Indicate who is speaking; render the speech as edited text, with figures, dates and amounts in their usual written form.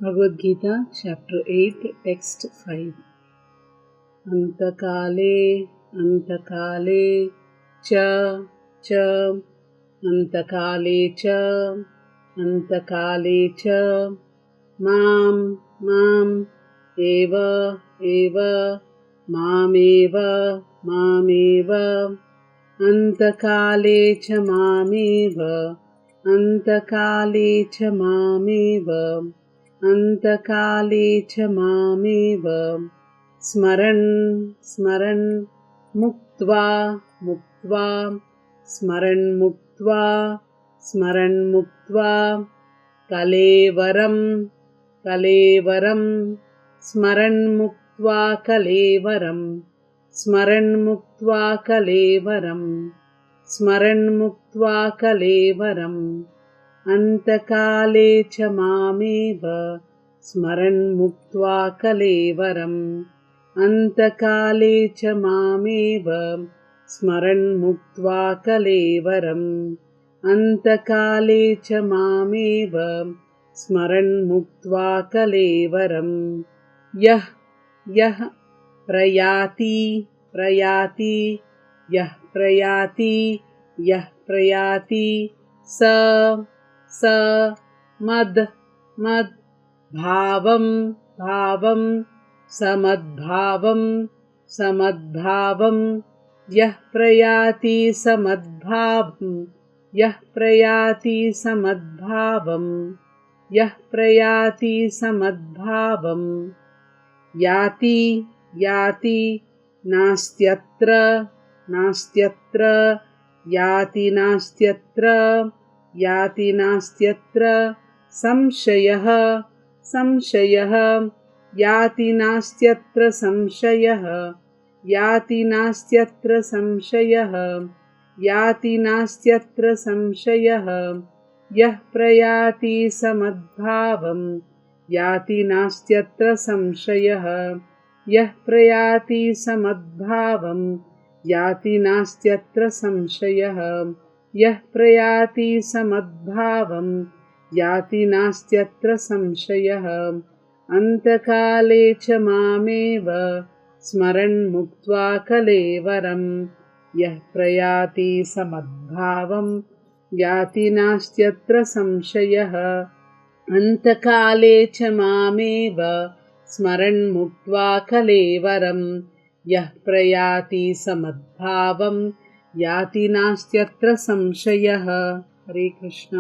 Speaker 1: Bhagavad Gita, Chapter 8, Text 5. Antakale, Antakale, Cha, Cha, Antakale, Cha, Antakale, Cha, Mam, Mam, Eva, Eva, Mameva, Mameva, Antakale, Cha, Mameva, Antakale, Cha, Mameva, Antakale च मामेव स्मरन् स्मरन् मुक्त्वा मुक्त्वा स्मरन् मुक्त्वा स्मरन् मुक्त्वा कलेवरं कलेवरं स्मरन् मुक्त्वा कलेवरं स्मरन् मुक्त्वा कलेवरं स्मरन् मुक्त्वा कलेवरम् अन्तकाले च मामेव स्मरन् मुक्त्वा कलेवरम् अन्तकाले च मामेव स्मरन् मुक्त्वा कलेवरम् अन्तकाले च मामेव स्मरन् मुक्त्वा कलेवरम् यः यः प्रयाति प्रयाति यः प्रयाति यः प्रयाति स मद् मद् भावं भावं समद्भावं समद्भावं यः प्रयाति समद्भावं यः प्रयाति समद्भावं यः प्रयाति समद्भावं याति याति नास्त्यत्र नास्त्यत्र याति नास्त्यत्र याति नास्त्यत्र संशयः संशयः याति नास्त्यत्र संशयः याति नास्त्यत्र संशयः याति नास्त्यत्र संशयः यः प्रयाति समद्भावं याति नास्त्यत्र संशयः यः प्रयाति समद्भावं याति नास्त्यत्र संशयः यः प्रयाति समद्भावं याति नास्त्यत्र संशयः अन्तकाले च मामेव स्मरन् मुक्त्वा कलेवरम् यः प्रयाति समद्भावं याति नास्त्यत्र संशयः अन्तकाले च मामेव स्मरन् मुक्त्वा कलेवरम् यः प्रयाति समद्भावं याति नास्त्यत्र संशयः। हरे कृष्ण।